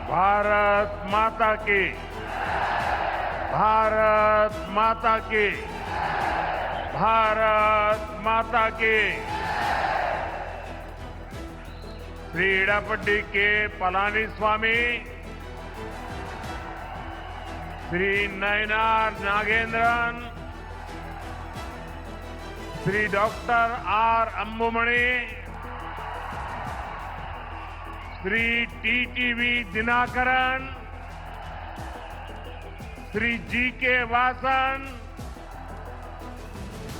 भारत माता की, भारत माता की, भारत माता की। Shri Edappadi K Palaniswami, Shri Nainar Nagendran, Shri doctor R Anbumani, Shri TTV Dhinakaran, Shri GK. Vasan,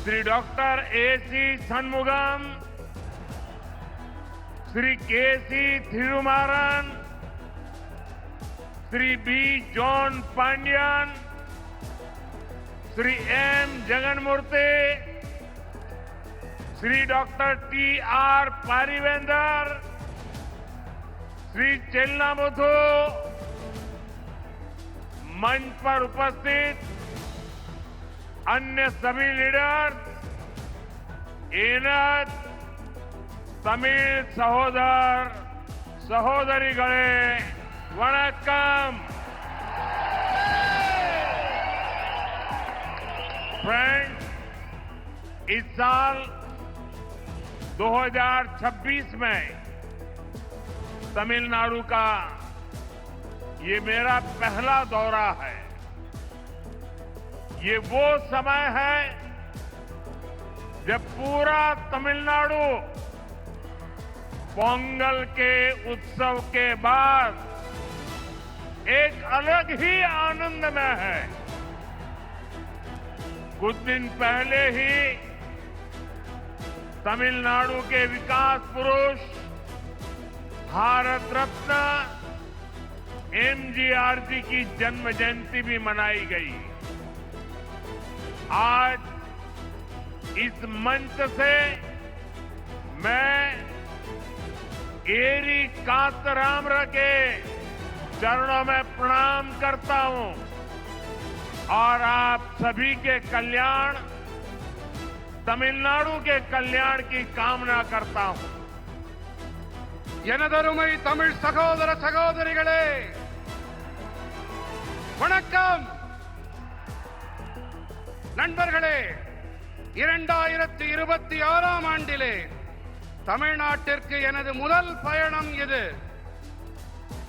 Shri doctor AC. Shanmugam, Shri KC. Thirumaran, Shri B. John Pandian, Shri M. Jaganmoorthy, Shri doctor TR. Parivendhar, Shri Chellamuthu, मंच पर उपस्थित अन्य सभी लीडर्स, एनत, तमिल सहोदर सहोदरीगळे, वणक्कम। फ्रेंड्स, इस साल 2026 में तमिलनाडु का ये मेरा पहला दौरा है। ये वो समय है जब पूरा तमिलनाडु पोंगल के उत्सव के बाद एक अलग ही आनंद में है। कुछ दिन पहले ही तमिलनाडु के विकास पुरुष, भारत रत्न एमजीआर जी की जन्म जयंती भी मनाई गई। आज इस मंच से मैं एरी कांतरामर के चरणों में प्रणाम करता हूं और आप सभी के कल्याण, तमिलनाडु के कल्याण की कामना करता हूं। எனதருமை தமிழ் சகோதர சகோதரிகளே, வணக்கம். நண்பர்களே, 2026ஆம் ஆண்டிலே தமிழ்நாட்டிற்கு எனது முதல் பயணம் இது.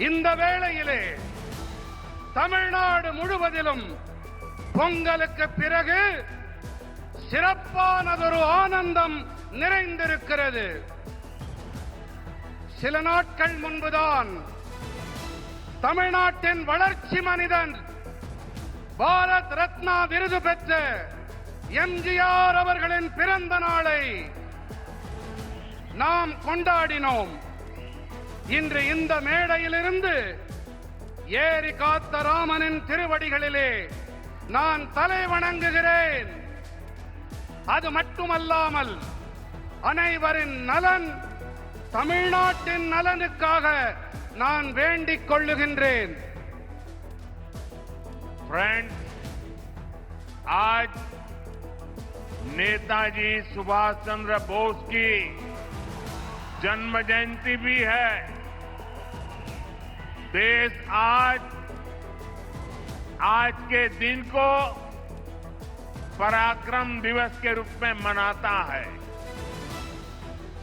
இந்த வேளையிலே தமிழ்நாடு முழுவதிலும் பொங்கலுக்கு பிறகு சிறப்பானதொரு ஆனந்தம் நிறைந்திருக்கிறது. சில நாட்கள் முன்புதான் தமிழ்நாட்டின் வளர்ச்சி மனிதன், பாரத் ரத்னா விருது பெற்ற எம்ஜிஆர் அவர்களின் பிறந்த நாளை நாம் கொண்டாடினோம். இன்று இந்த மேடையிலிருந்து ஏரி காத்த ராமனின் திருவடிகளிலே நான் தலை வணங்குகிறேன். அது மட்டுமல்லாமல் அனைவரின் நலன், தமிழ்நாட்டின் நலனுக்காக நான் வேண்டிக் கொள்ளுகின்றேன். फ्रेंड्स, आज नेताजी सुभाष चंद्र बोस की जन्म जयंती भी है। देश आज के दिन को पराक्रम दिवस के रूप में मनाता है।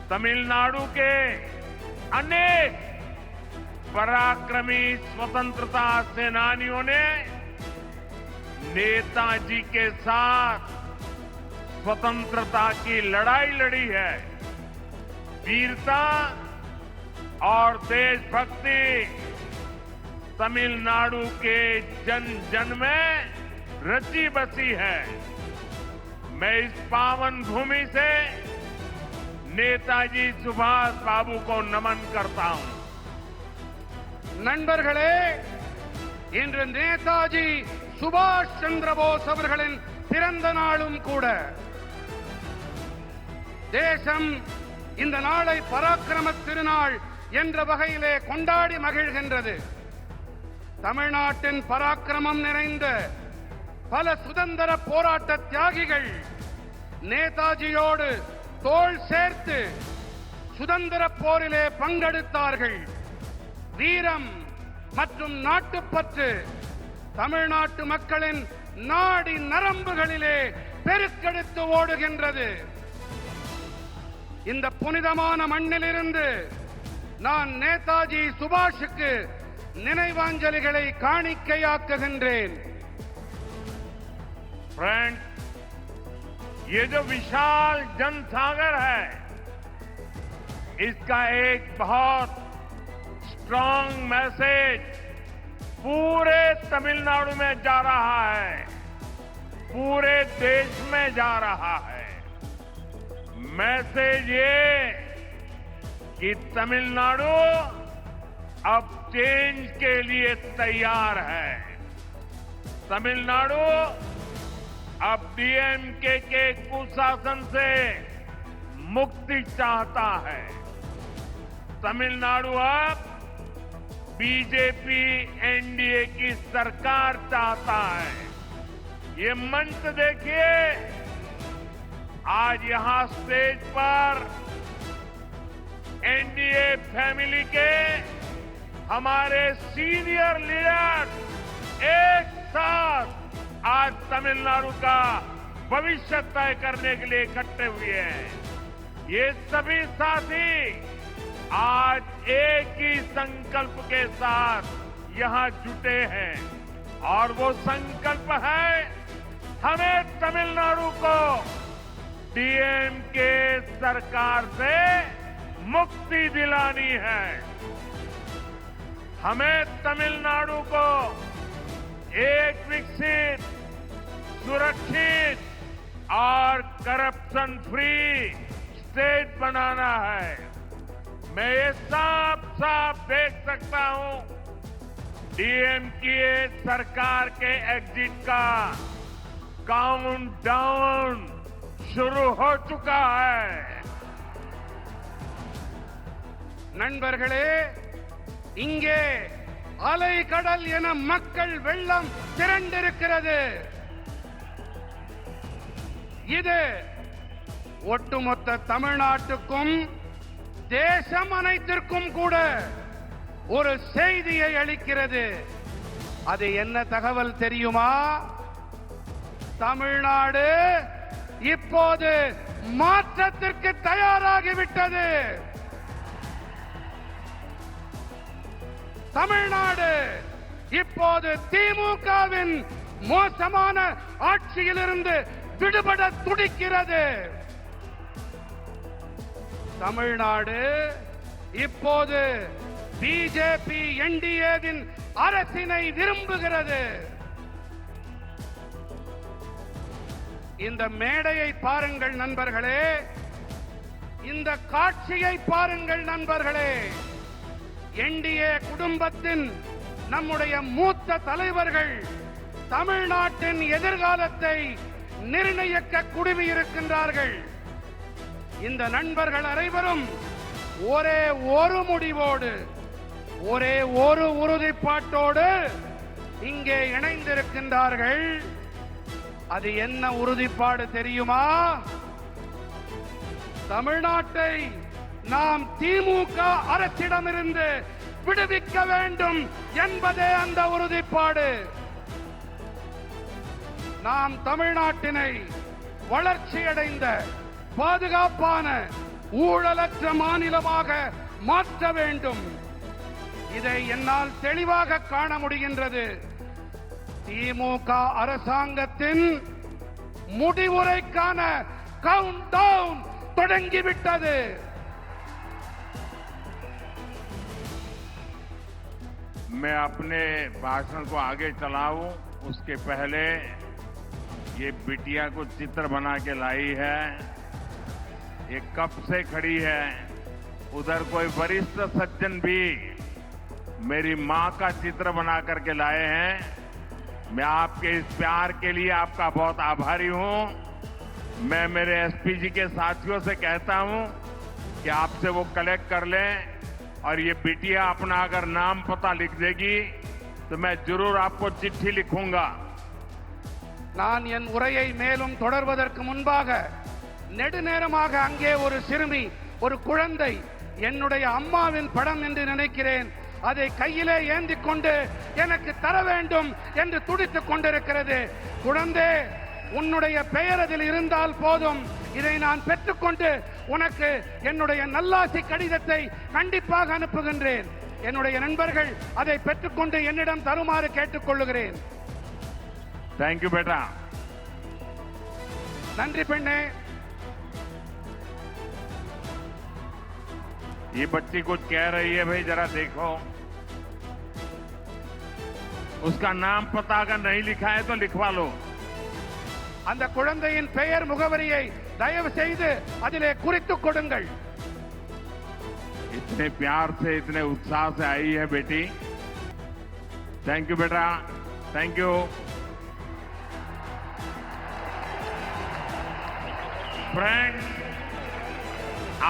तमिलनाडु के अनेक पराक्रमी स्वतंत्रता सेनानियों ने नेताजी के साथ स्वतंत्रता की लड़ाई लड़ी है। वीरता और देशभक्ति तमिलनाडु के जन जन में रची बसी है। मैं इस पावन भूमि से नेताजी सुभाष बाबू को नमन करता हूं। நண்பர்களே, இன்று நேதாஜி சுபாஷ் சந்திர போஸ் அவர்களின் பிறந்த நாளும் கூட. தேசம் இந்த நாளை பராக்கிரம திருநாள் என்ற வகையிலே கொண்டாடி மகிழ்கின்றது. தமிழ்நாட்டின் பராக்கிரமம் நிறைந்த பல சுதந்திர போராட்ட தியாகிகள் நேதாஜியோடு தோள் சேர்த்து சுதந்திர போரிலே பங்கெடுத்தார்கள். வீரம், மற்றும் நாட்டுப்பற்று தமிழ்நாட்டு மக்களின் நாடி நரம்புகளிலே பெருக்கெடுத்து ஓடுகின்றது. இந்த புனிதமான மண்ணிலிருந்து நான் நேதாஜி சுபாஷுக்கு நினைவாஞ்சலிகளை காணிக்கையாக்குகின்றேன். फ्रेंड, ये जो विशाल जनसागर है, इसका एक बहुत स्ट्रांग मैसेज पूरे तमिलनाडु में जा रहा है, पूरे देश में जा रहा है। मैसेज ये कि तमिलनाडु अब चेंज के लिए तैयार है। तमिलनाडु अब डीएमके के कुशासन से मुक्ति चाहता है। तमिलनाडु अब बीजेपी एनडीए की सरकार चाहता है। ये मंच देखिए, आज यहां स्टेज पर एनडीए फैमिली के हमारे सीनियर लीडर एक साथ आज तमिलनाडु का भविष्य तय करने के लिए इकट्ठे हुए हैं। ये सभी साथी आज एक ही संकल्प के साथ यहां जुटे हैं और वो संकल्प है, हमें तमिलनाडु को डीएमके सरकार से मुक्ति दिलानी है। हमें तमिलनाडु को एक विकसित, सुरक्षित और करप्शन फ्री स्टेट बनाना है। मैं ये साफ साफ देख सकता हूं, डीएमके सरकार के एग्जिट का काउंटडाउन शुरू हो चुका है। நண்பர்களே, இங்கே அலை கடல் என மக்கள் வெள்ளம் திரண்டிருக்கிறது. இது ஒட்டுமொத்த தமிழ்நாட்டுக்கும் தேசம் அனைத்திற்கும் கூட ஒரு செய்தியை அளிக்கிறது. அது என்ன தகவல் தெரியுமா? தமிழ்நாடு இப்போது மாற்றத்திற்கு தயாராகிவிட்டது. தமிழ்நாடு இப்போது திமுகவின் மோசமான ஆட்சியிலிருந்து விடுபட துடிக்கிறது. தமிழ்நாடு இப்போது பிஜேபி என்டிஏவின் அரசினை விரும்புகிறது. இந்த மேடையை பாருங்கள் நண்பர்களே, இந்த காட்சியை பாருங்கள் நண்பர்களே. என்டிஏ குடும்பத்தின் நம்முடைய மூத்த தலைவர்கள் தமிழ்நாட்டின் எதிர்காலத்தை நிர்ணயிக்க குழுமியிருக்கின்றார்கள். இந்த நண்பர்கள் அனைவரும் ஒரே ஒரு முடிவோடு, ஒரே ஒரு உறுதிப்பாட்டோடு இங்கே இணைந்திருக்கின்றார்கள். அது என்ன உறுதிப்பாடு தெரியுமா? தமிழ்நாட்டை நாம் திமுக அரசிடமிருந்து விடுவிக்க வேண்டும் என்பதே அந்த உறுதிப்பாடு. நாம் தமிழ்நாட்டினை வளர்ச்சியடைந்த, பாதுகாப்பான, ஊழலற்ற மாநிலமாக மாற்ற வேண்டும். இதை என்னால் தெளிவாக காண முடிகின்றது. திமுக அரசாங்கத்தின் முடிவுரைக்கான கவுண்ட் டவுன் தொடங்கிவிட்டது. मैं अपने भाषण को आगे चलाऊं उसके पहले ये बिटिया को चित्र बना के लाई है। ये कब से खड़ी है। उधर कोई वरिष्ठ सज्जन भी मेरी मां का चित्र बना करके लाए हैं। मैं आपके इस प्यार के लिए आपका बहुत आभारी हूं। मैं मेरे एसपी जी के साथियों से कहता हूं कि आपसे वो कलेक्ट कर लें और ये बिटिया अपना अगर नाम पता लिख देगी तो मैं जरूर आपको चिट्ठी लिखूंगा। நான் என் உரையை மேலும் தொடர்வதற்கு முன்பாக நெடுநேரமாக அங்கே ஒரு சிறுமி, ஒரு குழந்தை, என்னுடைய அம்மாவின் படம் என்று நினைக்கிறேன், அதை கையிலே ஏந்திக் கொண்டு எனக்கு தர வேண்டும் என்று துடித்துக் கொண்டிருக்கிறது. குழந்தை, உன்னுடைய பெயர் அதில் இருந்தால் போதும். இதை நான் பெற்றுக்கொண்டு உனக்கு என்னுடைய நல்லாசி கடிதத்தை கண்டிப்பாக அனுப்புகின்றேன். என்னுடைய நண்பர்கள் அதை பெற்றுக்கொண்டு என்னிடம் தருமாறு கேட்டுக்கொள்ளுகிறேன். थैंक यू बेटा. நன்றி பெண்ணே. ये बच्ची कुछ कह रही है, भाई जरा देखो. उसका नाम पता अगर नहीं लिखा है तो लिखवा लो. அந்த குழந்தையின் பெயர் முகவரியை தயவு செய்து அதிலே குறித்துக் கொடுங்கள். इतने प्यार से, इतने उत्साह से आई है बेटी. थैंक यू बेटा, थैंक यू. फ्रेंड्स,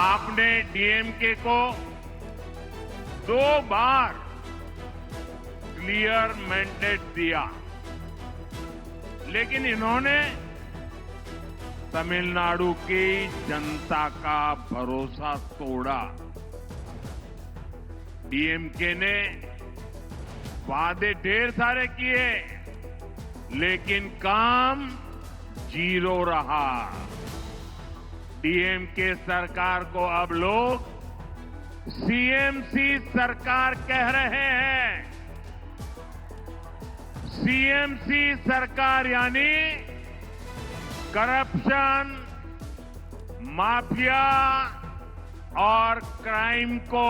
आपने डीएमके को 2 बार क्लियर मैंडेट दिया, लेकिन इन्होंने तमिलनाडु की जनता का भरोसा तोड़ा. डीएमके ने वादे ढेर सारे किए, लेकिन काम 0 रहा. डीएमके सरकार को अब लोग सीएमसी सरकार कह रहे हैं. सीएमसी सरकार यानी करप्शन, माफिया और क्राइम को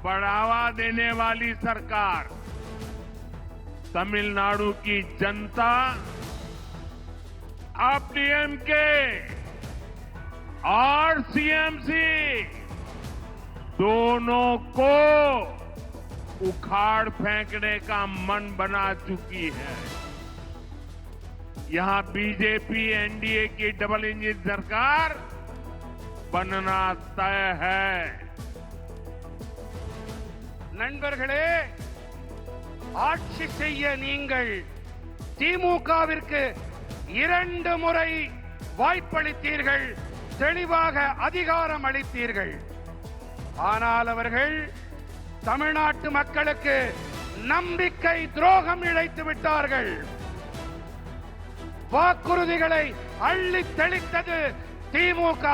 बढ़ावा देने वाली सरकार. तमिलनाडु की जनता अब डीएमके और सीएमसी दोनों को उखाड़ फेंकने का मन बना चुकी है. यहां बीजेपी एनडीए की डबल इंजन सरकार बनना तय है. நண்பர்களே, ஆட்சி செய்ய நீங்கள் திமுகவிற்கு 2 முறை வாய்ப்பளித்தீர்கள், தெளிவாக அதிகாரம் அளித்தீர்கள். ஆனால் அவர்கள் தமிழ்நாட்டு மக்களுக்கு நம்பிக்கை துரோகம் இழைத்து விட்டார்கள். வாக்குறுதிகளை அள்ளி தெளித்தது திமுக.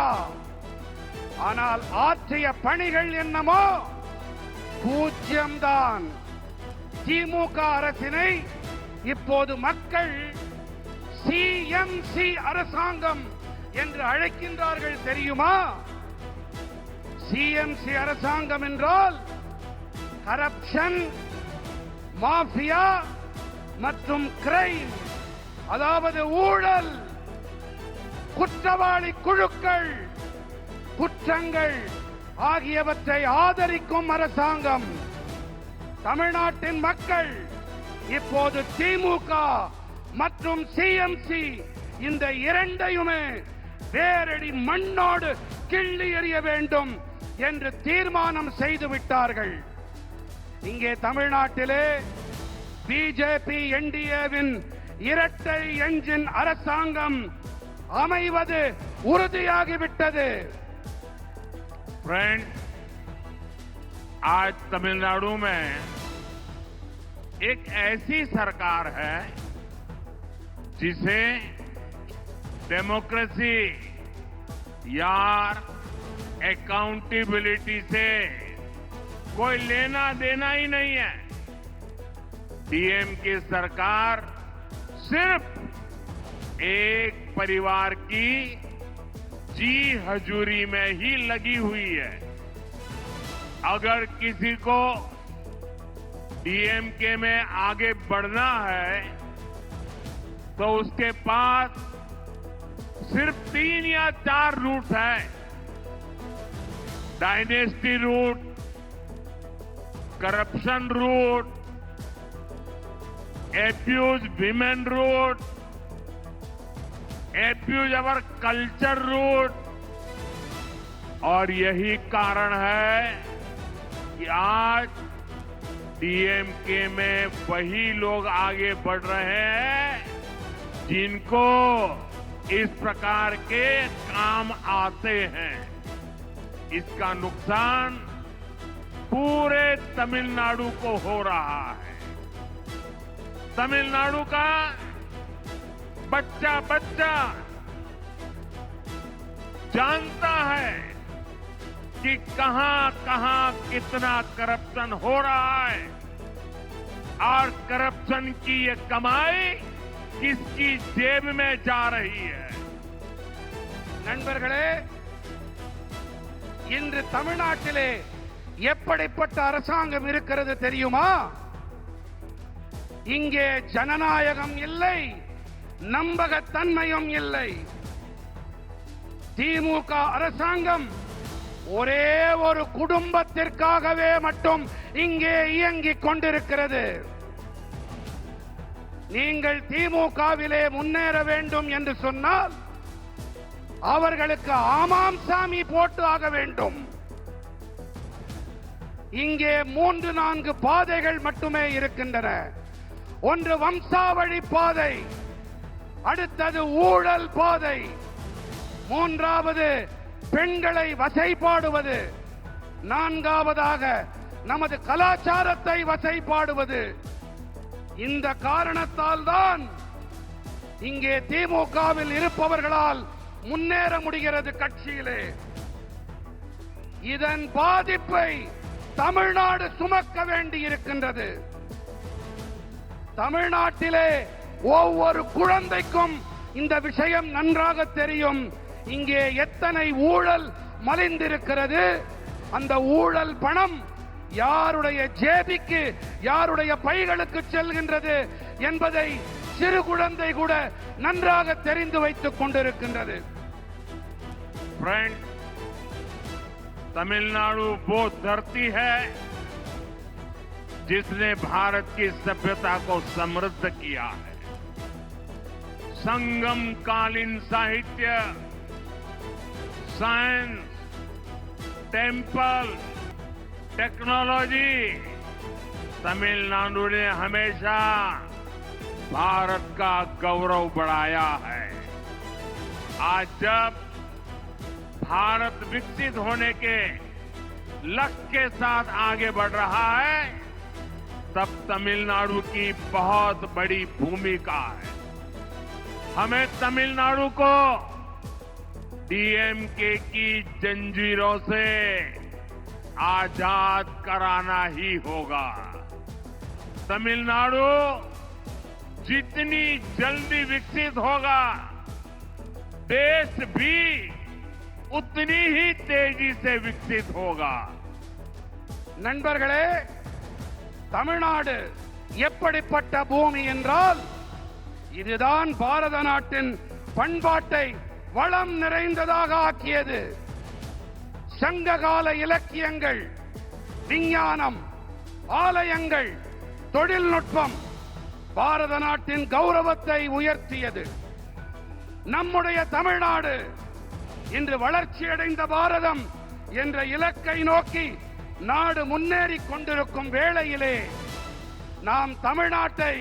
ஆனால் ஆற்றிய பணிகள் என்னமோ பூஜ்யம்தான். திமுக அரசினை இப்போது மக்கள் சிஎம்சி அரசாங்கம் என்று அழைக்கின்றார்கள். தெரியுமா? சிஎம்சி அரசாங்கம் என்றால் கரப்ஷன், மாஃபியா மற்றும் கிரைம், அதாவது ஊழல், குற்றவாளி குழுக்கள், குற்றங்கள் ஆகியவற்றை ஆதரிக்கும் அரசாங்கம். தமிழ்நாட்டின் மக்கள் இப்போது திமுக மற்றும் சிஎம்சி இந்த இரண்டையுமே வேரடி மண்ணோடு கிள்ளி எறிய வேண்டும் என்று தீர்மானம் செய்து விட்டார்கள். இங்கே தமிழ்நாட்டிலே பிஜேபி என்டிஏவின் இரட்டை என்ஜின் அரசாங்கம் அமைவது உறுதியாகிவிட்டது. फ्रेंड्स, आज तमिलनाडु में एक ऐसी सरकार है जिसे डेमोक्रेसी या अकाउंटेबिलिटी से कोई लेना देना ही नहीं है. डीएमके सरकार सिर्फ एक परिवार की जी हजूरी में ही लगी हुई है. अगर किसी को डीएमके में आगे बढ़ना है तो उसके पास सिर्फ 3 या 4 रूट है. Dynasty root, corruption root, abuse women root, abuse our culture root. और यही कारण है कि आज डीएमके में वही लोग आगे बढ़ रहे हैं जिनको इस प्रकार के काम आते हैं. इसका नुकसान पूरे तमिलनाडु को हो रहा है। तमिलनाडु का बच्चा बच्चा जानता है कि कहां कहां कितना करप्शन हो रहा है और करप्शन की ये कमाई किसकी जेब में जा रही है। நண்பர்களே, இன்று தமிழ்நாட்டிலே எப்படிப்பட்ட அரசாங்கம் இருக்கிறது தெரியுமா? இங்கே ஜனநாயகம் இல்லை, நம்பகத்தன்மையும் இல்லை. திமுக அரசாங்கம் ஒரே ஒரு குடும்பத்திற்காகவே மட்டும் இங்கே இயங்கிக் கொண்டிருக்கிறது. நீங்கள் திமுகவிலே முன்னேற வேண்டும் என்று சொன்னால் அவர்களுக்கு ஆமாம் சாமி போட்டு ஆக வேண்டும். இங்கே 3-4 பாதைகள் மட்டுமே இருக்கின்றன. ஒன்று வம்சாவழி பாதை, அடுத்தது ஊழல் பாதை, மூன்றாவது பெண்களை வசைபாடுவது, நான்காவதாக நமது கலாச்சாரத்தை வசைபாடுவது. இந்த காரணத்தால் தான் இங்கே திமுகவில் இருப்பவர்களால் முன்னேற முடிகிறது கட்சியிலே. இதன் பாதிப்பை தமிழ்நாடு சுமக்க வேண்டி இருக்கின்றது. தமிழ்நாட்டிலே ஒவ்வொரு குழந்தைக்கும் இந்த விஷயம் நன்றாக தெரியும். இங்கே எத்தனை ஊழல் மலிந்திருக்கிறது, அந்த ஊழல் பணம் யாருடைய ஜேபிக்கு, யாருடைய பைகளுக்கு செல்கின்றது என்பதை சிறு குழந்தை கூட நன்றாக தெரிந்து வைத்துக் கொண்டிருக்கின்றது. फ्रेंड्स, तमिलनाडु वो धरती है जिसने भारत की सभ्यता को समृद्ध किया है। संगम कालीन साहित्य, साइंस, टेम्पल, टेक्नोलॉजी, तमिलनाडु ने हमेशा भारत का गौरव बढ़ाया है। आज जब भारत विकसित होने के लक्ष्य के साथ आगे बढ़ रहा है, तब तमिलनाडु की बहुत बड़ी भूमिका है। हमें तमिलनाडु को डीएमके की जंजीरों से आजाद कराना ही होगा। तमिलनाडु जितनी जल्दी विकसित होगा, देश भी उतनी ही तेजी से विकसित होगा। நண்பர்களே, தமிழ்நாடு எப்படிப்பட்ட பூமி என்றால், இதுதான் பாரத நாட்டின் பண்பாட்டை வளம் நிறைந்ததாக ஆக்கியது. சங்ககால இலக்கியங்கள், விஞ்ஞானம், ஆலயங்கள், தொழில்நுட்பம் பாரத நாட்டின் கௌரவத்தை உயர்த்தியது. நம்முடைய தமிழ்நாடு இன்று வளர்ச்சியடைந்த பாரதம் என்ற இலக்கை நோக்கி நாடு முன்னேறிக் கொண்டிருக்கும் வேளையிலே நாம் தமிழ்நாட்டை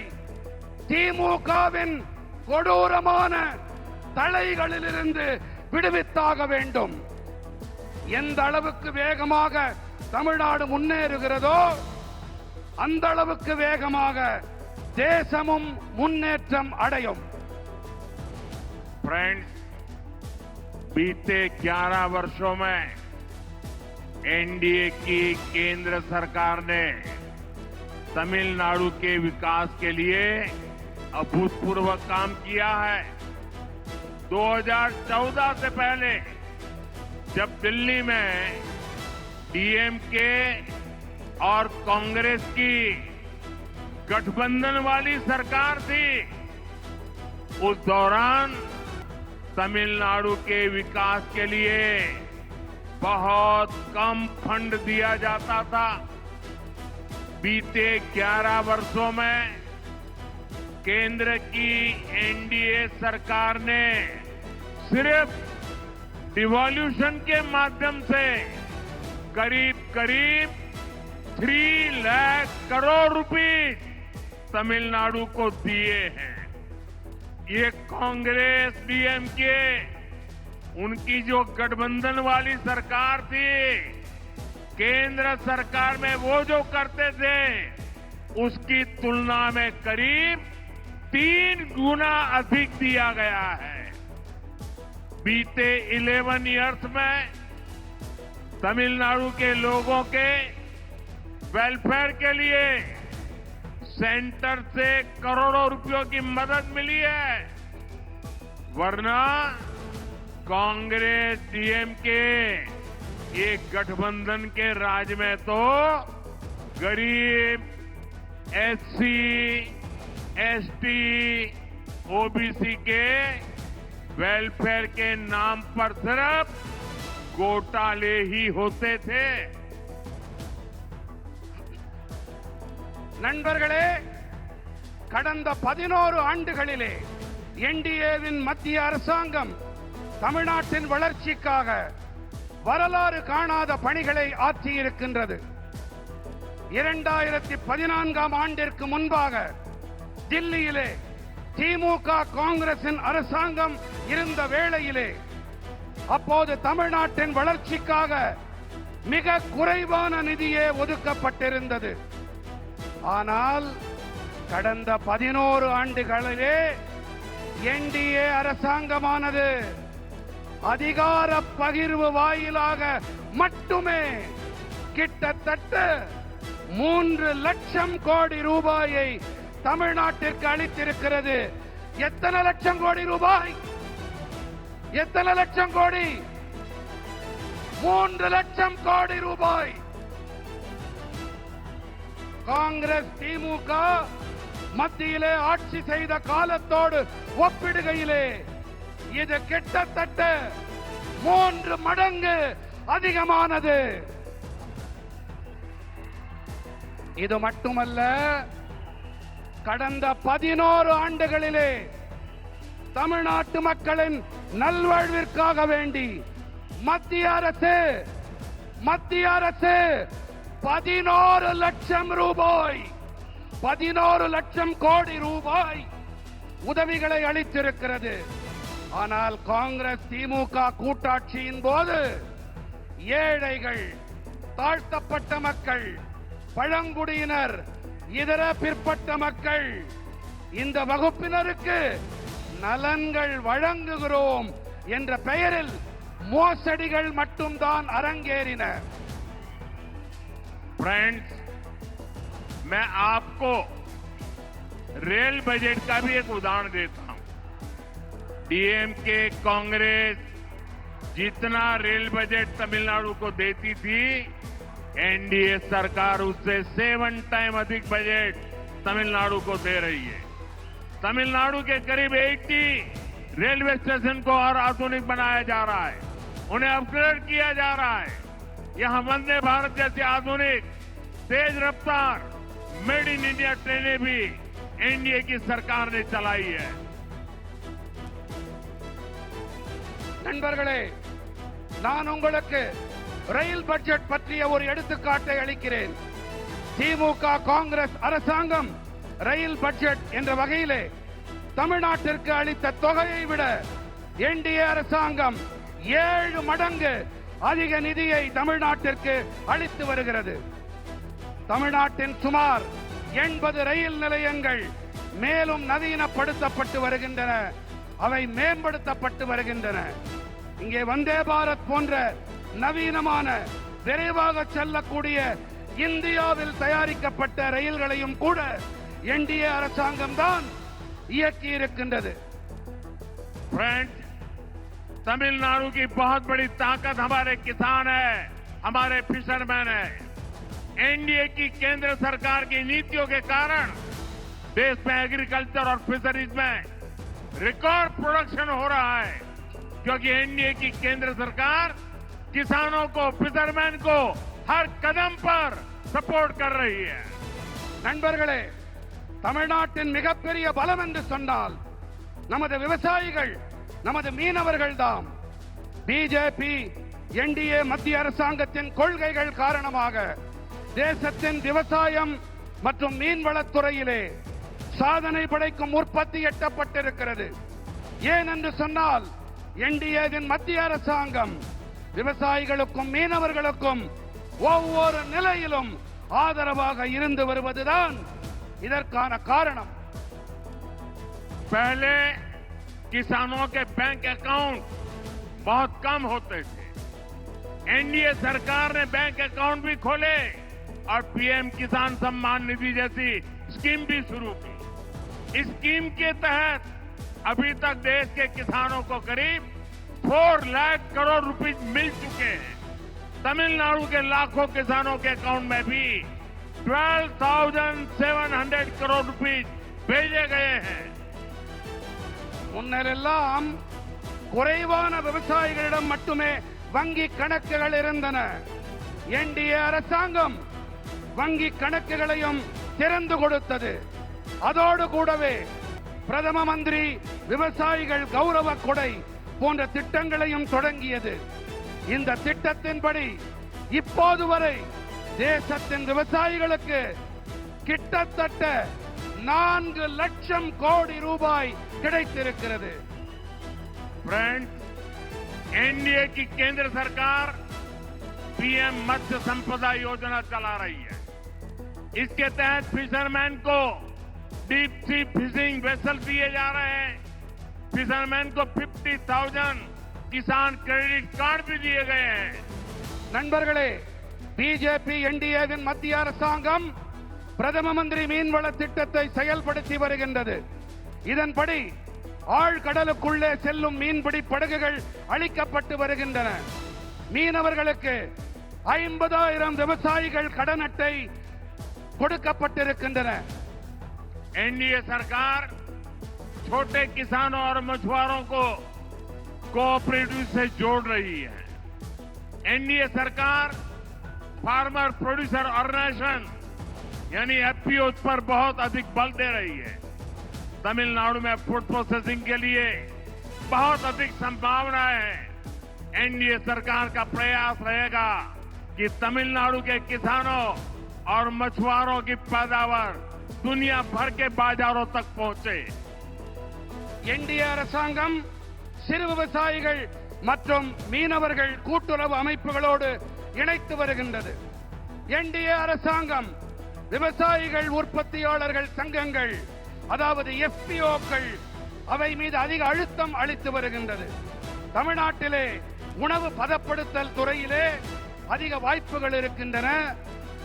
திமுகவின் கொடூரமான தலைகளிலிருந்து விடுவித்தாக வேண்டும். எந்த அளவுக்கு வேகமாக தமிழ்நாடு முன்னேறுகிறதோ அந்த அளவுக்கு வேகமாக தேசமும் முன்னேற்றம் அடையும். फ्रेंड्स, बीते 11 वर्षों में एनडीए की केंद्र सरकार ने तमिलनाडु के विकास के लिए अभूतपूर्व काम किया है। 2014 से पहले जब दिल्ली में डीएमके और कांग्रेस की गठबंधन वाली सरकार थी, उस दौरान तमिलनाडु के विकास के लिए बहुत कम फंड दिया जाता था। बीते 11 वर्षों में केंद्र की एनडीए सरकार ने सिर्फ डिवॉल्यूशन के माध्यम से करीब 3 लाख करोड़ रुपए तमिलनाडु को दिए हैं। ये कांग्रेस, डीएमके, उनकी जो गठबंधन वाली सरकार थी, केंद्र सरकार में वो जो करते थे उसकी तुलना में करीब 3 गुना अधिक दिया गया है। बीते 11 इयर्स में तमिलनाडु के लोगों के वेलफेयर के लिए सेंटर से करोड़ों रुपयों की मदद मिली है, वरना कांग्रेस डीएमके ये गठबंधन के राज में तो गरीब, एससी, एसटी, ओबीसी के वेलफेयर के नाम पर सिर्फ घोटाले ही होते थे। நண்பர்களே, கடந்த 11 ஆண்டுகளிலே என்டிஏவின் மத்திய அரசாங்கம் தமிழ்நாட்டின் வளர்ச்சிக்காக வரலாறு காணாத பணிகளை ஆற்றியிருக்கின்றது. 2014ஆம் ஆண்டிற்கு முன்பாக தில்லியிலே திமுக காங்கிரசின் அரசாங்கம் இருந்த வேளையிலே அப்போது தமிழ்நாட்டின் வளர்ச்சிக்காக மிக குறைவான நிதியே ஒதுக்கப்பட்டிருந்தது. ஆனால் கடந்த 11 ஆண்டுகளிலே என்டிஏ அரசாங்கமானது அதிகார பகிர்வு வாயிலாக மட்டுமே கிட்டத்தட்ட 3 லட்சம் கோடி ரூபாயை தமிழ்நாட்டிற்கு அளித்திருக்கிறது. எத்தனை லட்சம் கோடி ரூபாய்? எத்தனை லட்சம் கோடி? 3 லட்சம் கோடி ரூபாய். காங்கிரஸ் திமுக மத்தியிலே ஆட்சி செய்த காலத்தோடு ஒப்பிடுகையிலே இது கிட்டத்தட்ட 3 மடங்கு அதிகமானது. இது மட்டுமல்ல, கடந்த 11 ஆண்டுகளிலே தமிழ்நாட்டு மக்களின் நல்வாழ்விற்காக வேண்டி மத்திய அரசு 11 லட்சம் ரூபாய் 11 லட்சம் கோடி ரூபாய் உதவிகளை அளித்திருக்கிறது. ஆனால் காங்கிரஸ் திமுக கூட்டாட்சியின் போது ஏழைகள், தாழ்த்தப்பட்ட மக்கள், பழங்குடியினர், இதர பிற்பட்ட மக்கள், இந்த வகுப்பினருக்கு நலன்கள் வழங்குகிறோம் என்ற பெயரில் மோசடிகள் மட்டும்தான் அரங்கேறின. फ्रेंड्स, मैं आपको रेल बजट का भी एक उदाहरण देता हूं। डीएमके कांग्रेस जितना रेल बजट तमिलनाडु को देती थी, एनडीए सरकार उससे 7 टाइम अधिक बजट तमिलनाडु को दे रही है। तमिलनाडु के करीब 80 रेलवे स्टेशन को और आधुनिक बनाया जा रहा है, उन्हें अपग्रेड किया जा रहा है। यहां वंदे भारत जैसी आधुनिक तेज रफ्तार मेड इन इंडिया ट्रेनें भी एनडीए की सरकार ने चलाई है। நண்பர்களே, நான் உங்களுக்கு ரயில் பட்ஜெட் பற்றிய ஒரு எடுத்துக்காட்டை அளிக்கிறேன். திமுக காங்கிரஸ் அரசாங்கம் ரயில் பட்ஜெட் என்ற வகையிலே தமிழ்நாட்டிற்கு அளித்த தொகையை விட என்டிஏ அரசாங்கம் 7 மடங்கு அதிக நிதியை தமிழ்நாட்டிற்கு அளித்து வருகிறது. தமிழ்நாட்டின் சுமார் 80 ரயில் நிலையங்கள் மேலும் நவீனப்படுத்தப்பட்டு வருகின்றன, அவை மேம்படுத்தப்பட்டு வருகின்றன. இங்கே வந்தே பாரத் போன்ற நவீனமான விரைவாக செல்லக்கூடிய இந்தியாவில் தயாரிக்கப்பட்ட ரயில்களையும் கூட என்டிஏ அரசாங்கம் தான் இயக்கி இருக்கின்றது. फ्रेंड्स, तमिलनाडु की बहुत बड़ी ताकत हमारे किसान है, हमारे फिशरमैन है। एनडीए की केंद्र सरकार की नीतियों के कारण देश में एग्रीकल्चर और फिशरीज में रिकॉर्ड प्रोडक्शन हो रहा है, क्योंकि एनडीए की केंद्र सरकार किसानों को, फिशरमैन को हर कदम पर सपोर्ट कर रही है. நண்பர்களே, தமிழ்நாட்டின் மிகப்பெரிய பலம் என்று சொன்னால் நமது விவசாயிகள், நமது மீனவர்கள் தான். பிஜேபி என்டிஏ மத்திய அரசாங்கத்தின் கொள்கைகள் காரணமாக தேசத்தின் விவசாயம் மற்றும் மீன்வளத்துறையிலே சாதனை படைக்கும் உற்பத்தி எட்டப்பட்டிருக்கிறது. ஏன் என்று சொன்னால் என்டிஏவின் மத்திய அரசாங்கம் விவசாயிகளுக்கும் மீனவர்களுக்கும் ஒவ்வொரு நிலையிலும் ஆதரவாக இருந்து வருவதுதான் இதற்கான காரணம். पहले किसानों के बैंक अकाउंट बहुत कम होते थे। एनडीए सरकार ने बैंक अकाउंट भी खोले और पीएम किसान सम्मान निधि जैसी स्कीम भी शुरू की। इस स्कीम के तहत अभी तक देश के किसानों को करीब 4 लाख करोड़ रुपए मिल चुके हैं। तमिलनाडु के लाखों किसानों के अकाउंट में भी 12,700 करोड़ रुपए भेजे गए हैं। முன்னரெல்லாம் குறைவான விவசாயிகளிடம் மட்டுமே வங்கி கணக்குகள் இருந்தன. என்டிஏ அரசாங்கம் வங்கி கணக்குகளையும் திறந்து கொடுத்தது. அதோடு கூடவே பிரதம மந்திரி விவசாயிகள் கௌரவ கொடை போன்ற திட்டங்களையும் தொடங்கியது. இந்த திட்டத்தின்படி இப்போது வரை தேசத்தின் விவசாயிகளுக்கு கிட்டத்தட்ட 4 லட்சம் கோடி ரூபாய் கிடைத்திருக்கிறது. फ्रेंड्स, एनडीए की केंद्र सरकार पीएम मत्स्य संपदा योजना चला रही है। इसके तहत फिशरमैन को डीप सी फिशिंग वेसल दिए जा रहे हैं। फिशरमैन को 50,000 किसान क्रेडिट कार्ड भी दिए गए हैं। நண்பர்களே, பிஜேபி என்டிஏவின் மத்திய அரசாங்கம் பிரதம மந்திரி மீன்வள திட்டத்தை செயல்படுத்தி வருகின்றது. இதன்படி ஆழ்கடலுக்குள்ளே செல்லும் மீன்பிடி படகுகள் அளிக்கப்பட்டு வருகின்றன. மீனவர்களுக்கு 50,000 விவசாயிகள் கடன் அட்டை கொடுக்கப்பட்டிருக்கின்றன. एनडीए सरकार छोटे किसानों और मछुआरों को कोऑपरेटिव से जोड़ रही है। एनडीए सरकार फार्मर प्रोड्यूसर ऑर्गेनाइजेशन यानी एफपीओ पर बहुत अधिक बल दे रही है। तमिलनाडु में फूड प्रोसेसिंग के लिए बहुत अधिक संभावनाएं हैं। एनडीए सरकार का प्रयास रहेगा कि तमिलनाडु के किसानों और मछुआरों की पैदावार दुनिया भर के बाजारों तक पहुंचे। என்டிஏ அரசாங்கம் சிறு விவசாயிகள் மற்றும் மீனவர்கள் கூட்டுறவு அமைப்புகளோடு இணைத்து வருகின்றது. என்டிஏ அரசாங்கம் விவசாயிகள் உற்பத்தியாளர்கள் சங்கங்கள் அதாவது எஃபிஓக்கள் அவை மீது அதிக அழுத்தம் அளித்து வருகின்றது. தமிழ்நாட்டிலே உணவு பதப்படுத்தல் துறையிலே அதிக வாய்ப்புகள் இருக்கின்றன.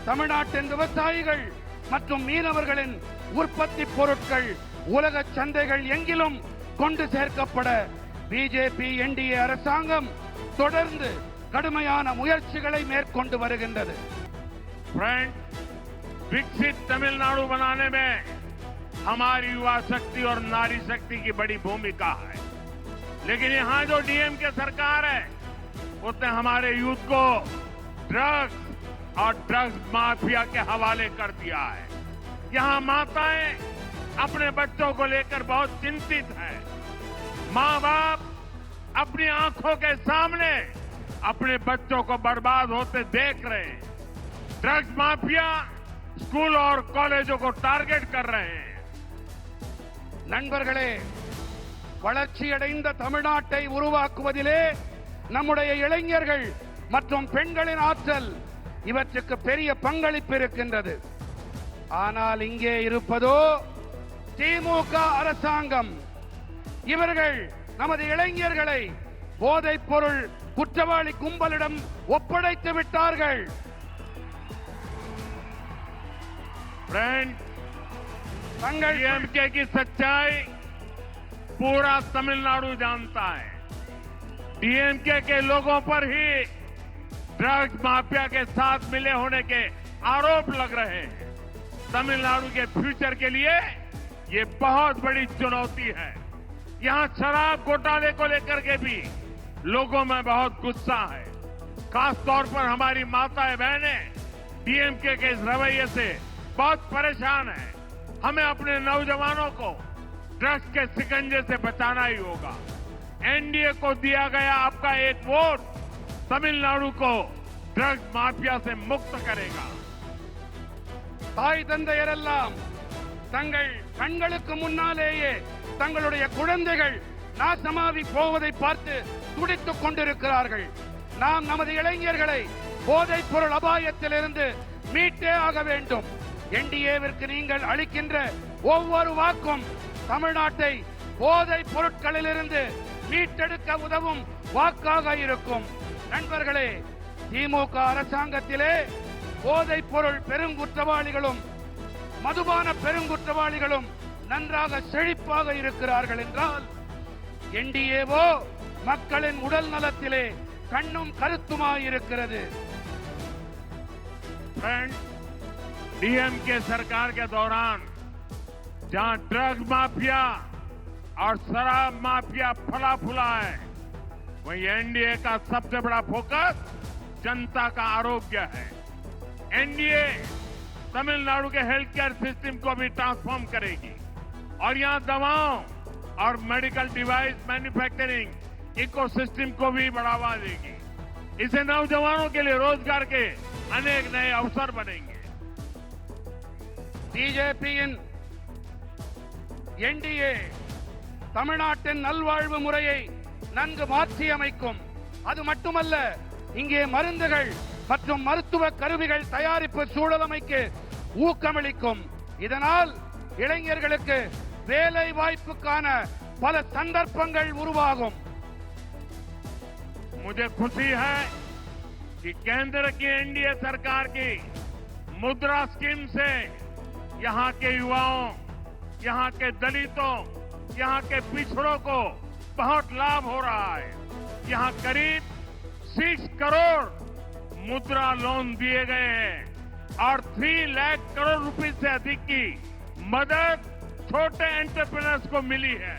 தமிழ்நாட்டின் விவசாயிகள் மற்றும் மீனவர்களின் உற்பத்தி பொருட்கள் உலக சந்தைகள் எங்கிலும் கொண்டு சேர்க்கப்பட பிஜேபி என்டிஏ அரசாங்கம் தொடர்ந்து கடுமையான முயற்சிகளை மேற்கொண்டு வருகின்றது. फ्रेंड्स, विकसित तमिलनाडु बनाने में हमारी युवा शक्ति और नारी शक्ति की बड़ी भूमिका है। लेकिन यहां जो डीएमके सरकार है उसने हमारे यूथ को ड्रग्स और ड्रग्स माफिया के हवाले कर दिया है। यहां माताएं अपने बच्चों को लेकर बहुत चिंतित हैं। मां बाप अपनी आंखों के सामने अपने बच्चों को बर्बाद होते देख रहे हैं। ड्रग्स माफिया स्कूल और कॉलेजों को टारगेट कर रहे हैं। நண்பர்களே, வளர்ச்சியடைந்த தமிழ்நாட்டை உருவாக்குவதிலே நம்முடைய இளைஞர்கள் மற்றும் பெண்களின் ஆற்றல் இவற்றுக்கு பெரிய பங்களிப்பு இருக்கின்றது. ஆனால் இங்கே இருப்பதோ திமுக அரசாங்கம். இவர்கள் நமது இளைஞர்களை போதைப் பொருள் குற்றவாளி கும்பலிடம் ஒப்படைத்து விட்டார்கள். फ्रेंड, डीएमके की सच्चाई पूरा तमिलनाडु जानता है। डीएमके के लोगों पर ही ड्रग्स माफिया के साथ मिले होने के आरोप लग रहे हैं। तमिलनाडु के फ्यूचर के लिए ये बहुत बड़ी चुनौती है। यहां शराब घोटाले को लेकर के भी लोगों में बहुत गुस्सा है। खासतौर पर हमारी माताएं बहनें डीएमके के इस रवैये से बहुत परेशान है। हमें अपने नौजवानों को ड्रग्स के शिकंजे से बचाना ही होगा। एनडीए को दिया गया आपका एक वोट तमिलनाडु को ड्रग्स माफिया से मुक्त करेगा। தாய் தந்தையரெல்லாம் தங்கள் கண்களுக்கு முன்னாலேயே தங்களுடைய குழந்தைகள் நாசமாகி போவதை பார்த்து துடித்துக் கொண்டிருக்கிறார்கள். நாம் நமது இளைஞர்களை போதைப் பொருள் அபாயத்திலிருந்து மீட்டே ஆக வேண்டும். என்டிஏவிற்கு நீங்கள் அளிக்கின்ற ஒவ்வொரு வாக்கும் தமிழ்நாட்டை போதைப் பொருட்களிலிருந்து மீட்டெடுக்க உதவும் வாக்காக இருக்கும். நண்பர்களே, திமுக அரசாங்கத்திலே போதைப் பொருள் பெருங்குற்றவாளிகளும் மதுபான பெருங்குற்றவாளிகளும் நன்றாக செழிப்பாக இருக்கிறார்கள் என்றால், என்டிஏவோ மக்களின் உடல் நலத்திலே கண்ணும் கருத்துமாயிருக்கிறது. डीएमके सरकार के दौरान जहां ड्रग माफिया और शराब माफिया फला फूला है, वहीं एनडीए का सबसे बड़ा फोकस जनता का आरोग्य है। एनडीए तमिलनाडु के हेल्थ केयर सिस्टम को भी ट्रांसफॉर्म करेगी और यहां दवाओं और मेडिकल डिवाइस मैन्युफैक्चरिंग इकोसिस्टम को भी बढ़ावा देगी। इससे नौजवानों के लिए रोजगार के अनेक नए अवसर बनेंगे। பிஜேபியின் என்டிஏ தமிழ்நாட்டின் நல்வாழ்வு முறையை நன்கு மாற்றி அமைக்கும். அது மட்டுமல்ல, இங்கே மருந்துகள் மற்றும் மருத்துவ கருவிகள் தயாரிப்பு சூழலமைக்கு ஊக்கமளிக்கும். இதனால் இளைஞர்களுக்கு வேலை வாய்ப்புக்கான பல சந்தர்ப்பங்கள் உருவாகும். मुझे खुशी है कि केंद्र की एनडीए सरकार की मुद्रा स्कीम से यहां के युवाओं, यहां के दलितों, यहां के पिछड़ों को बहुत लाभ हो रहा है। यहां करीब 6 करोड़ मुद्रा लोन दिए गए हैं और 3 लाख करोड़ रुपए से अधिक की मदद छोटे एंटरप्रेन्योर्स को मिली है।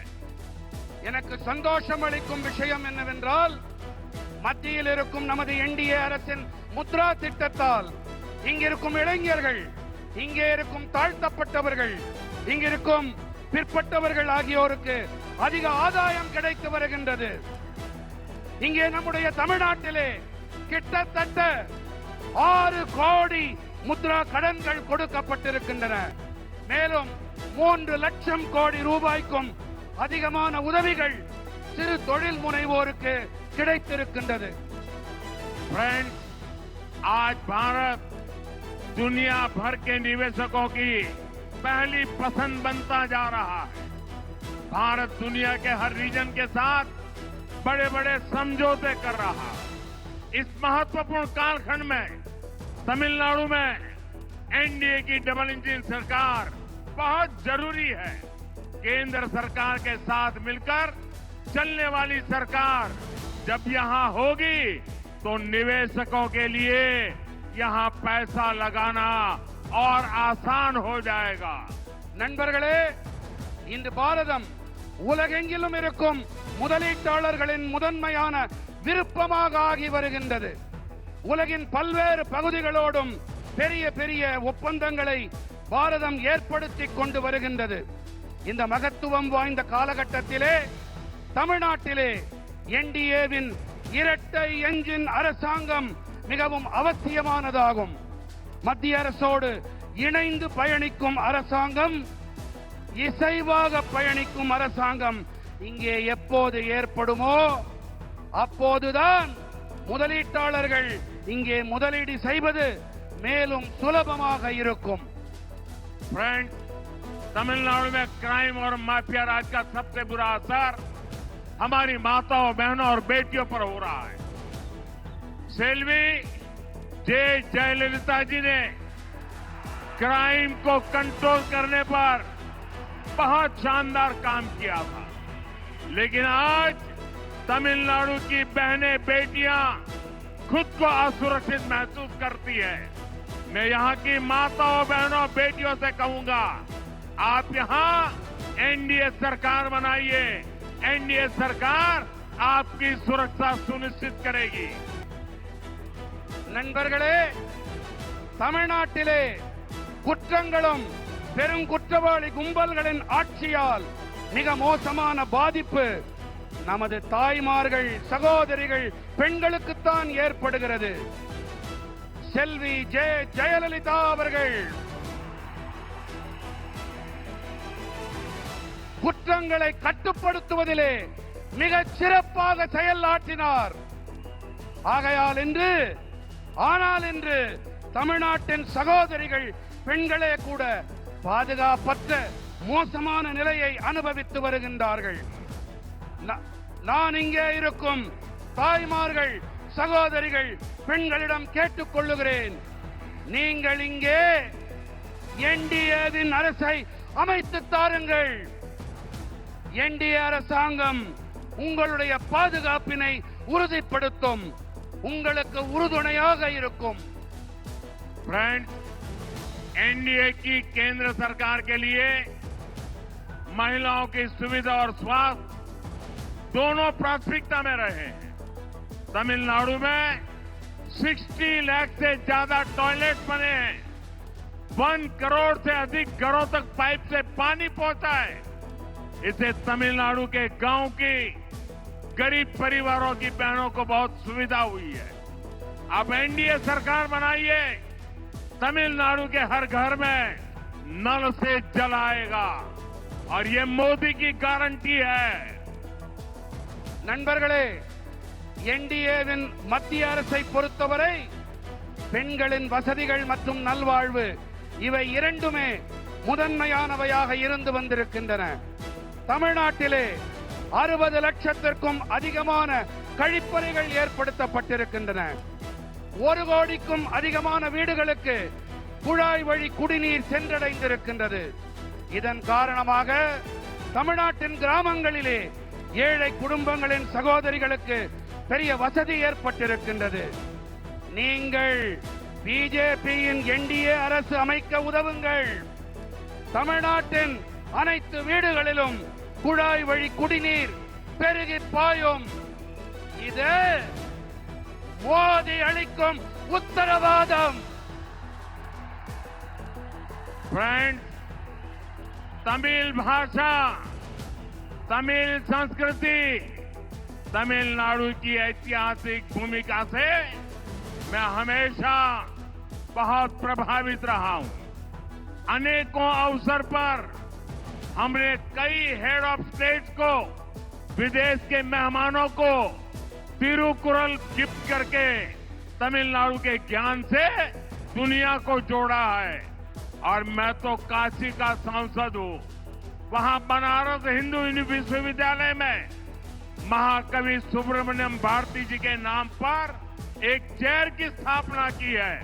எனக்கு சந்தோஷம் அளிக்கும் விஷயம் என்னவென்றால், மத்தியில் இருக்கும் நமது என்டிஏ அரசின் முத்ரா திட்டத்தால் இங்கிருக்கும் இளைஞர்கள், இங்கே இருக்கும் தாழ்த்தப்பட்டவர்கள், இங்கிருக்கும் பிற்பட்டவர்கள் ஆகியோருக்கு அதிக ஆதாயம் கிடைத்து வருகின்றது. இங்கே நம்முடைய தமிழ்நாட்டிலே கிட்டத்தட்ட 6 கோடி முத்ரா கடன்கள் கொடுக்கப்பட்டிருக்கின்றன. மேலும் 3 லட்சம் கோடி ரூபாய்க்கும் அதிகமான உதவிகள் சிறு தொழில் முனைவோருக்கு கிடைத்திருக்கின்றது. फ्रेंड्स, आज भारत दुनिया भर के निवेशकों की पहली पसंद बनता जा रहा है। भारत दुनिया के हर रीजन के साथ बड़े बड़े समझौते कर रहा है। इस महत्वपूर्ण कालखंड में तमिलनाडु में एनडीए की डबल इंजन सरकार बहुत जरूरी है। केंद्र सरकार के साथ मिलकर चलने वाली सरकार जब यहां होगी तो निवेशकों के लिए यहां पैसा लगाना और आसान हो जाएगा। நண்பர்களே, இன்று பாரதம் உலகெங்கிலும் இருக்கும் முதலீட்டாளர்களின் முதன்மையான விருப்பமாக ஆகி வருகின்றது. உலகின் பல்வேறு பகுதிகளோடும் பெரிய பெரிய ஒப்பந்தங்களை பாரதம் ஏற்படுத்திக் கொண்டு வருகின்றது. இந்த மகத்துவம் வாய்ந்த காலகட்டத்திலே தமிழ்நாட்டிலே என்டிஏவின் இரட்டை என்ஜின் அரசாங்கம் மிகவும் அவசியமானதாகும். மத்திய அரசோடு இணைந்து பயணிக்கும் அரசாங்கம், இசைவாக பயணிக்கும் அரசாங்கம் இங்கே எப்போது ஏற்படுமோ அப்போதுதான் முதலீட்டாளர்கள் இங்கே முதலீடு செய்வது மேலும் சுலபமாக இருக்கும். फ्रेंड्स, तमिलनाडु में क्राइम और माफिया राज का सबसे बुरा असर हमारी माताओं, बहनों और बेटियों पर हो रहा है। सेल्वी जयललिता जी ने क्राइम को कंट्रोल करने पर बहुत शानदार काम किया था, लेकिन आज तमिलनाडु की बहनें, बेटियां खुद को असुरक्षित महसूस करती है। मैं यहाँ की माताओं, बहनों, बेटियों से कहूंगा, आप यहाँ एनडीए सरकार बनाइए। एनडीए सरकार आपकी सुरक्षा सुनिश्चित करेगी। நண்பர்களே, தமிழ்நாட்டிலே குற்றங்களும் பெருங்குற்றவாளி கும்பல்களின் ஆட்சியால் மிக மோசமான பாதிப்பு நமது தாய்மார்கள், சகோதரிகள், பெண்களுக்குத்தான் ஏற்படுகிறது. செல்வி ஜெயலலிதா அவர்கள் குற்றங்களை கட்டுப்படுத்துவதிலே மிகச் சிறப்பாக செயலாற்றினார். ஆகையால் இன்று ஆனால் இன்று தமிழ்நாட்டின் சகோதரிகள் பெண்களே கூட பாதுகாப்பற்ற மோசமான நிலையை அனுபவித்து வருகின்றார்கள். நான் இங்கே இருக்கும் தாய்மார்கள், சகோதரிகள், பெண்களிடம் கேட்டுக்கொள்ளுகிறேன், நீங்கள் இங்கே என்டிஏவின் அரசை அமைத்து தாருங்கள். என்டிஏ அரசாங்கம் உங்களுடைய பாதுகாப்பினை உறுதிப்படுத்தும், உங்களுக்கு உறுதுணையாக இருக்கும். फ्रेंड्स, एनडीए की केंद्र सरकार के लिए महिलाओं की सुविधा और स्वास्थ्य दोनों प्राथमिकता में रहे हैं। तमिलनाडु में 60 लाख से ज्यादा टॉयलेट बने हैं, 1 करोड़ से अधिक घरों तक पाइप से पानी पहुंचा है। इससे तमिलनाडु के गांव की गरीब परिवारों की बहनों को बहुत सुविधा हुई है। अब एनडीए सरकार बनाइए, तमिलनाडु के हर घर में नल से जल आएगा और ये मोदी की गारंटी है। நண்பர்களே, என்டிஏவின் மத்திய அரசை பொறுத்தவரை பெண்களின் வசதிகள் மற்றும் நல்வாழ்வு இவை இரண்டுமே முதன்மையானவையாக இருந்து வந்திருக்கின்றன. தமிழ்நாட்டிலே 60 லட்சத்திற்கும் அதிகமான கழிப்பறைகள் ஏற்படுத்தப்பட்டிருக்கின்றன. 1 கோடிக்கும் அதிகமான வீடுகளுக்கு குழாய் வழி குடிநீர் சென்றடைந்திருக்கின்றது. இதன் காரணமாக தமிழ்நாட்டின் கிராமங்களிலே ஏழை குடும்பங்களின் சகோதரிகளுக்கு பெரிய வசதி ஏற்பட்டிருக்கின்றது. நீங்கள் பிஜேபியின் என்டிஏ அரசு அமைக்க உதவுங்கள். தமிழ்நாட்டின் அனைத்து வீடுகளிலும் குழாய் வழி குடிநீர் பெருகி பாயும். இது மோடி அளிக்கும் உத்தரவாதம். फ्रेंड्स, तमिल भाषा, तमिल संस्कृति, तमिलनाडु की ऐतिहासिक भूमिका से मैं हमेशा बहुत प्रभावित रहा हूं। अनेकों अवसर पर हमने कई हेड ऑफ स्टेट को, विदेश के मेहमानों को तिरुकुरल गिफ्ट करके तमिलनाडु के ज्ञान से दुनिया को जोड़ा है। और मैं तो काशी का सांसद हूं। वहां बनारस हिंदू विश्वविद्यालय में महाकवि सुब्रमण्यम भारती जी के नाम पर एक चेयर की स्थापना की है।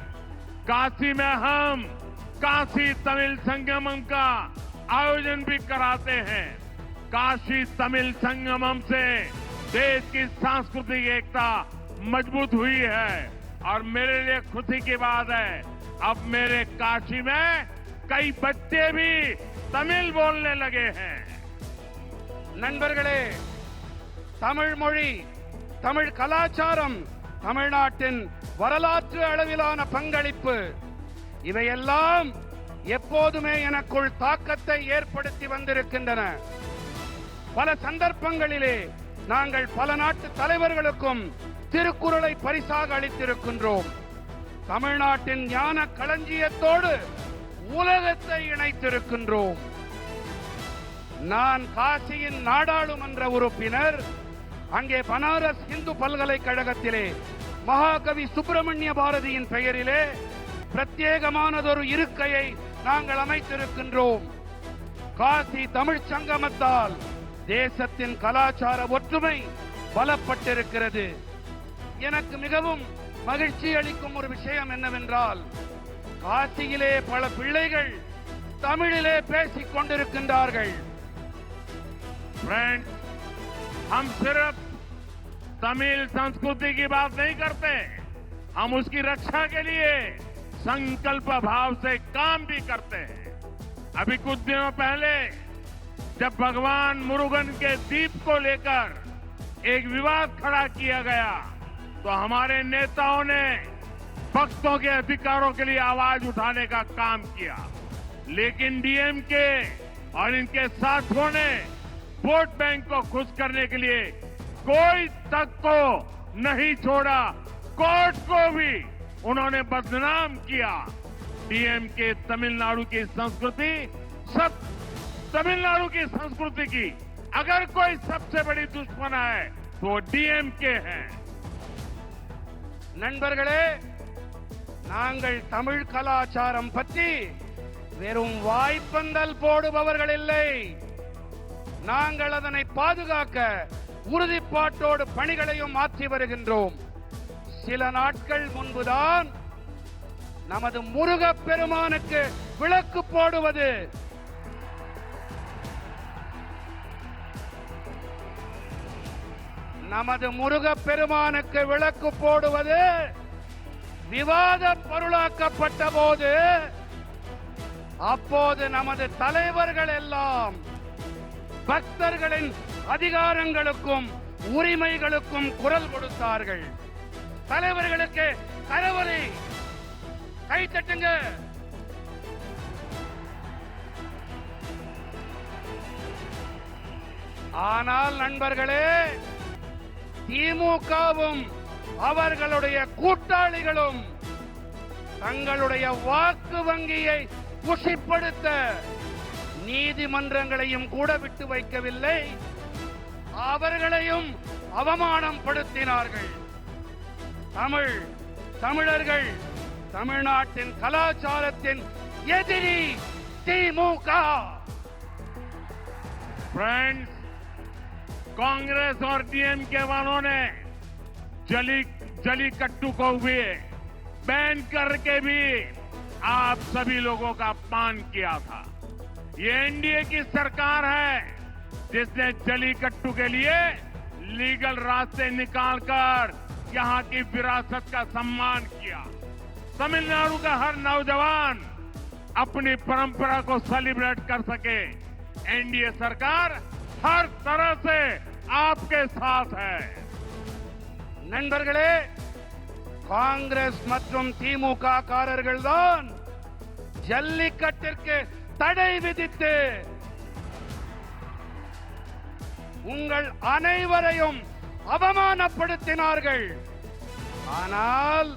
काशी में हम काशी तमिल संगमम का आयोजन भी कराते हैं। काशी तमिल संगमम से देश की सांस्कृतिक एकता मजबूत हुई है और मेरे लिए खुशी की बात है, अब मेरे काशी में कई बच्चे भी तमिल बोलने लगे हैं। நண்பர்களே, தமிழ் மொழி, தமிழ் கலாச்சாரம், தமிழ்நாட்டின் வரலாற்று அளவிலான பங்களிப்பு இவையெல்லாம் எப்போதுமே எனக்குள் தாக்கத்தை ஏற்படுத்தி வந்திருக்கின்றன. பல சந்தர்ப்பங்களிலே நாங்கள் பல நாட்டு தலைவர்களுக்கும் திருக்குறளை பரிசாக அளித்திருக்கின்றோம். தமிழ்நாட்டின் ஞான களஞ்சியத்தோடு உலகத்தை இணைத்திருக்கின்றோம். நான் காசியின் நாடாளுமன்ற உறுப்பினர். அங்கே பனாரஸ் இந்து பல்கலைக்கழகத்திலே மகாகவி சுப்பிரமணிய பாரதியின் பெயரிலே பிரத்யேகமானதொரு இருக்கையை நாங்கள் அமைத்திருக்கின்றோம். காசி தமிழ் சங்கமத்தால் தேசத்தின் கலாச்சார ஒற்றுமை பலப்பட்டிருக்கிறது. எனக்கு மிகவும் மகிழ்ச்சி அளிக்கும் ஒரு விஷயம் என்னவென்றால், காசியிலே பல பிள்ளைகள் தமிழிலே பேசிக் கொண்டிருக்கின்றார்கள். फ्रेंड्स, हम सिर्फ तमिल संस्कृति की बात नहीं करते, हम उसकी रक्षा के लिए संकल्प भाव से काम भी करते हैं। अभी कुछ दिनों पहले जब भगवान मुरुगन के द्वीप को लेकर एक विवाद खड़ा किया गया, तो हमारे नेताओं ने भक्तों के अधिकारों के लिए आवाज उठाने का काम किया। लेकिन डीएमके और इनके साथियों ने वोट बैंक को खुश करने के लिए कोई तक को नहीं छोड़ा, कोर्ट को भी उन्होंने बदनाम किया। डीएमके तमिलनाडु की संस्कृति, सब तमिलनाडु की संस्कृति की अगर कोई सबसे बड़ी दुश्मन है तो डीएमके है। நண்பர்களே, நாங்கள் தமிழ் கலாச்சாரம் பற்றி வெறும் வாய்ப்பந்தல் போடுபவர்கள் இல்லை. நாங்கள் அதனை பாதுகாக்க உறுதிப்பாட்டோடு பணிகளையும் மாற்றி வருகின்றோம். சில நாட்கள் முன்புதான் நமது முருகப் பெருமானுக்கு விளக்கு போடுவது, நமது முருகப் பெருமானுக்கு விளக்கு போடுவது விவாத பொருளாக்கப்பட்ட போது, அப்போது நமது தலைவர்கள் எல்லாம் பக்தர்களின் அதிகாரங்களுக்கும் உரிமைகளுக்கும் குரல் கொடுத்தார்கள். தலைவர்களுக்கு கரவொலி, கை தட்டுங்க. ஆனால் நண்பர்களே, திமுகவும் அவர்களுடைய கூட்டாளிகளும் தங்களுடைய வாக்கு வங்கியை குஷிப்படுத்த நீதிமன்றங்களையும் கூட விட்டு வைக்கவில்லை, அவர்களையும் அவமானம் படுத்தினார்கள். தமிழர்கள் தமிழ்நாட்டின் கலாச்சாரத்தின் எதிரி திமுக. फ्रेंड्स, कांग्रेस और डीएमके वालों ने जलीकट्टू को भी बैन करके भी आप सभी लोगों का अपमान किया था। ये एनडीए की सरकार है जिसने जलीकट्टू के लिए लीगल रास्ते निकालकर यहां की विरासत का सम्मान किया। तमिलनाडु का हर नौजवान अपनी परंपरा को सेलिब्रेट कर सके, एनडीए सरकार हर तरह से आपके साथ है। நண்பர்களே, காங்கிரஸ் மற்றும் திமுக காரர்கள் தான் ஜல்லிக்கட்டிற்கு தடை விதித்து உங்கள் அனைவரையும் அவமானப்படுத்தினார்கள். ஆனால்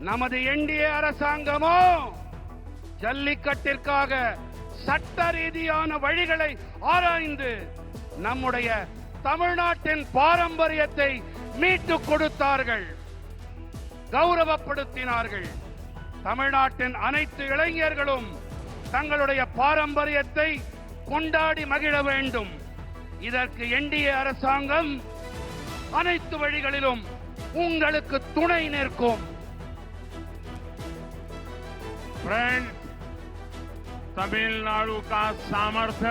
நமது என்டிஏ அரசாங்கமோ ஜல்லிக்கட்டிற்காக சட்ட ரீதியான வழிகளை ஆராய்ந்து நம்முடைய தமிழ்நாட்டின் பாரம்பரியத்தை மீட்டுக் கொடுத்தார்கள், கௌரவப்படுத்தினார்கள். தமிழ்நாட்டின் அனைத்து இளைஞர்களும் தங்களுடைய பாரம்பரியத்தை கொண்டாடி மகிழ வேண்டும். இதற்கு என்டிஏ அரசாங்கம் அனைத்து வழிகளிலும் உங்களுக்கு துணை நிற்கும். फ्रेंड्स, तमिलनाडु का सामर्थ्य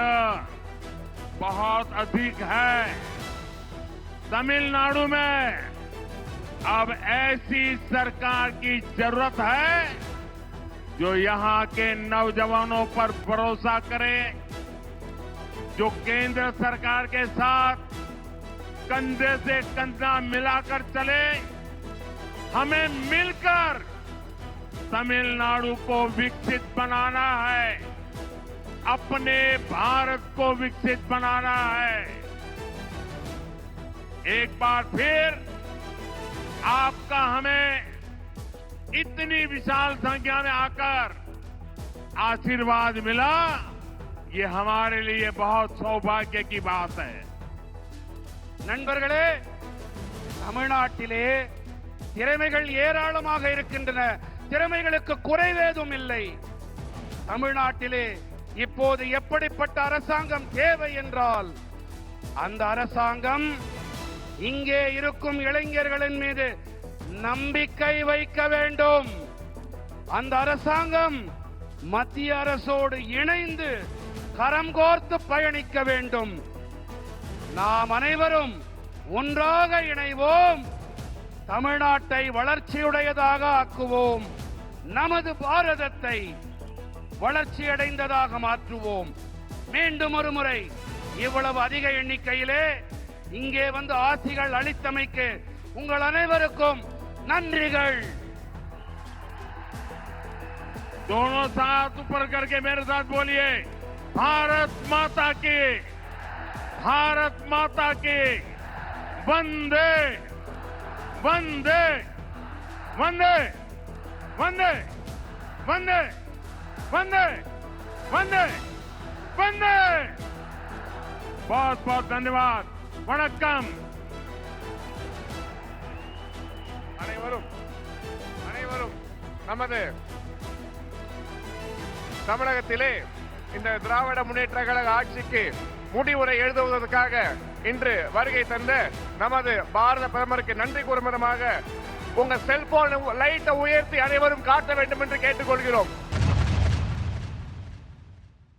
बहुत अधिक है। तमिलनाडु में अब ऐसी सरकार की जरूरत है जो यहां के नौजवानों पर भरोसा करे, जो केंद्र सरकार के साथ कंधे से कंधा मिलाकर चले। हमें मिलकर तमिलनाडु को विकसित बनाना है, अपने भारत को विकसित बनाना है। एक बार फिर आपका हमें इतनी विशाल संख्या में आकर आशीर्वाद मिला, ये हमारे लिए बहुत सौभाग्य की बात है। நண்பர்களே, தமிழ்நாட்டிலே திறமைகள் ஏராளமாக இருக்கின்றன. திறமைகளுக்கு குறைவேதும் இல்லை. தமிழ்நாட்டிலே இப்போது எப்படிப்பட்ட அரசாங்கம் தேவை என்றால், அந்த அரசாங்கம் இங்கே இருக்கும் இளைஞர்களின் மீது நம்பிக்கை வைக்க வேண்டும். அந்த அரசாங்கம் மத்திய அரசோடு இணைந்து கரம் கோர்த்து பயணிக்க வேண்டும். நாம் அனைவரும் ஒன்றாக இணைவோம், தமிழ்நாட்டை வளர்ச்சியுடையதாக ஆக்குவோம், நமது பாரதத்தை வளர்ச்சியடைந்ததாக மாற்றுவோம். மீண்டும் ஒரு முறை இவ்வளவு அதிக எண்ணிக்கையிலே இங்கே வந்து ஆசிகள் அளித்தமைக்கு உங்கள் அனைவருக்கும் நன்றிகள். दोनों साथ ऊपर करके मेरे साथ बोलिए, भारत माता की, भारत माता की, वंदे वंदे वंदे वंदे वंदे वंदे वंदे वंदे। बहुत बहुत धन्यवाद। वणक्कम। அனைவரும் நமது தமிழகத்திலே இந்த திராவிட முன்னேற்ற கழக ஆட்சிக்கு முடிவுரை எழுதுவதற்காக இன்று வருகை தந்த நமது பாரத பிரதமருக்கு நன்றி கூறும் விதமாக உங்க செல்போன் லைட்டை உயர்த்தி அனைவரும் காட்ட வேண்டும் என்று கேட்டுக்கொள்கிறோம்.